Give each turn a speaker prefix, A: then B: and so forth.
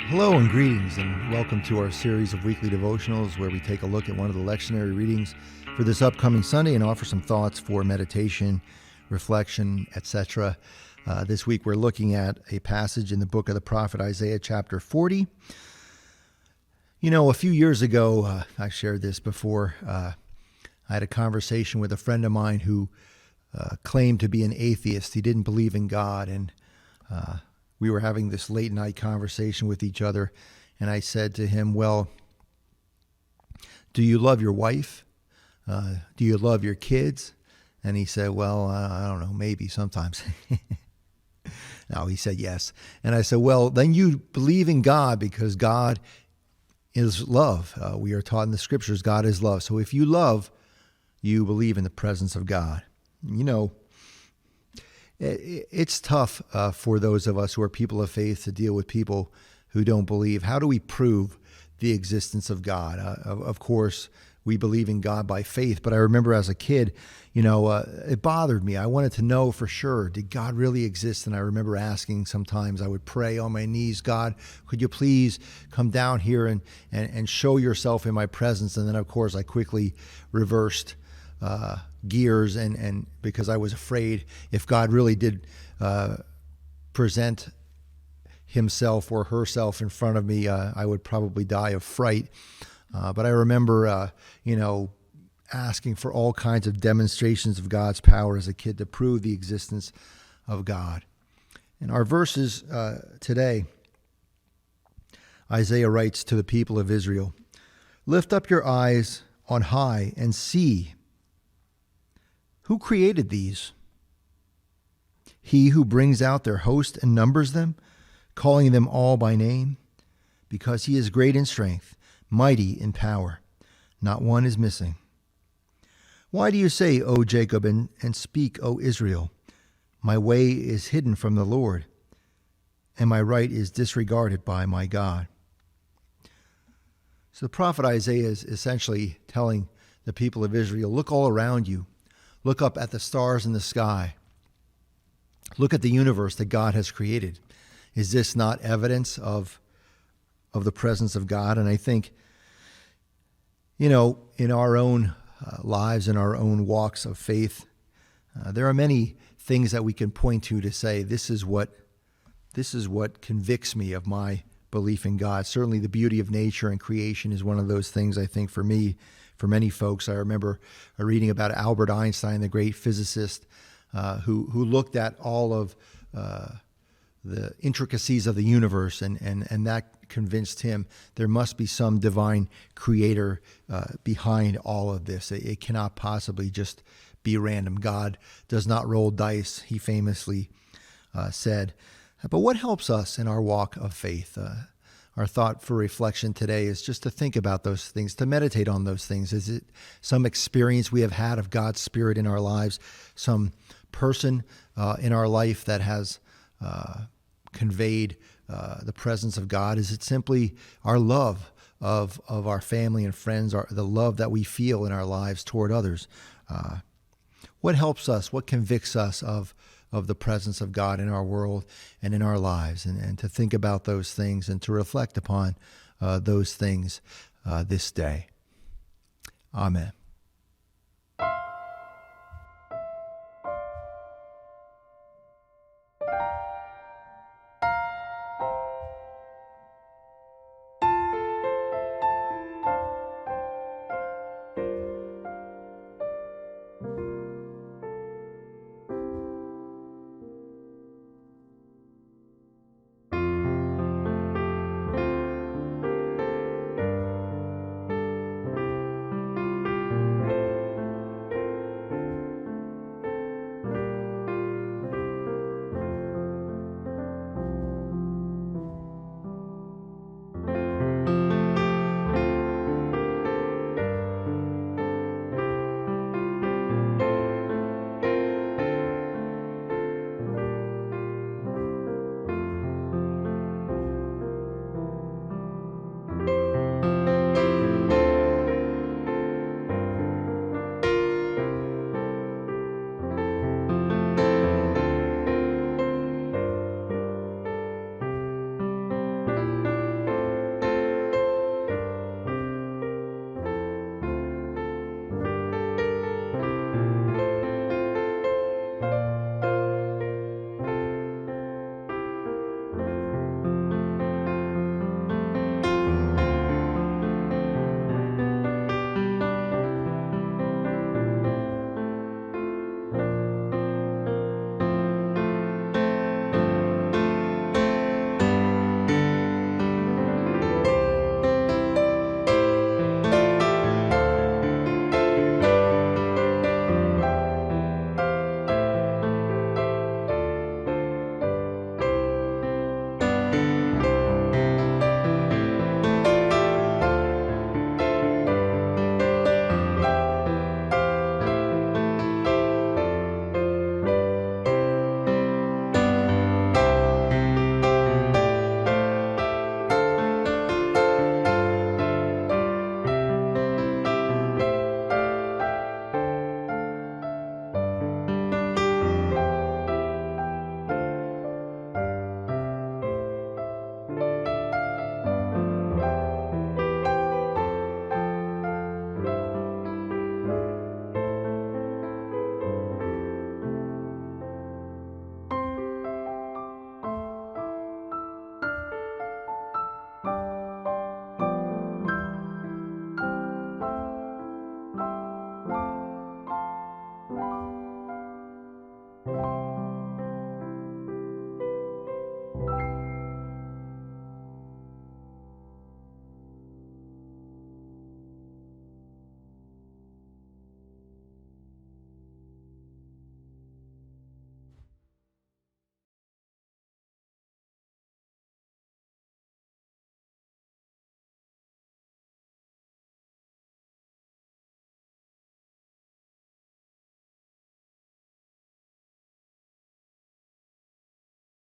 A: Hello and greetings, and welcome to our series of weekly devotionals where we take a look at one of the lectionary readings for this upcoming Sunday and offer some thoughts for meditation, reflection, etc. This week we're looking at a passage in the book of the prophet Isaiah, chapter 40. You know, a few years ago, I shared this before, I had a conversation with a friend of mine who claimed to be an atheist. He didn't believe in God, and we were having this late night conversation with each other, and I said to him, well, do you love your wife? Do you love your kids? And he said, well, I don't know, maybe sometimes. No, he said yes. And I said, well, then you believe in God because God is love. We are taught in the scriptures God is love. So if you love, you believe in the presence of God. You know, it's tough for those of us who are people of faith to deal with people who don't believe. How do we prove the existence of God? Of course, we believe in God by faith, but I remember as a kid, it bothered me. I wanted to know for sure, did God really exist? And I remember asking sometimes, I would pray on my knees, God, could you please come down here and show yourself in my presence? And then, of course, I quickly reversed gears and because I was afraid if God really did present himself or herself in front of me, I would probably die of fright. But I remember, asking for all kinds of demonstrations of God's power as a kid to prove the existence of God. In our verses today, Isaiah writes to the people of Israel, "Lift up your eyes on high and see. Who created these? He who brings out their host and numbers them, calling them all by name, because he is great in strength, mighty in power. Not one is missing. Why do you say, O Jacob, and speak, O Israel, my way is hidden from the Lord, and my right is disregarded by my God?" So the prophet Isaiah is essentially telling the people of Israel, look all around you. Look up at the stars in the sky. Look at the universe that God has created. Is this not evidence of the presence of God? And I think, in our own lives, in our own walks of faith, there are many things that we can point to say, this is what convicts me of my belief in God. Certainly the beauty of nature and creation is one of those things, I think, for me. For many folks, I remember reading about Albert Einstein, the great physicist, who looked at all of the intricacies of the universe, and that convinced him there must be some divine creator behind all of this. It cannot possibly just be random. God does not roll dice, he famously said. But what helps us in our walk of faith? Our thought for reflection today is just to think about those things, to meditate on those things. Is it some experience we have had of God's Spirit in our lives, some person in our life that has conveyed the presence of God? Is it simply our love of our family and friends, the love that we feel in our lives toward others? What helps us? What convicts us of the presence of God in our world and in our lives, and to think about those things and to reflect upon those things this day. Amen.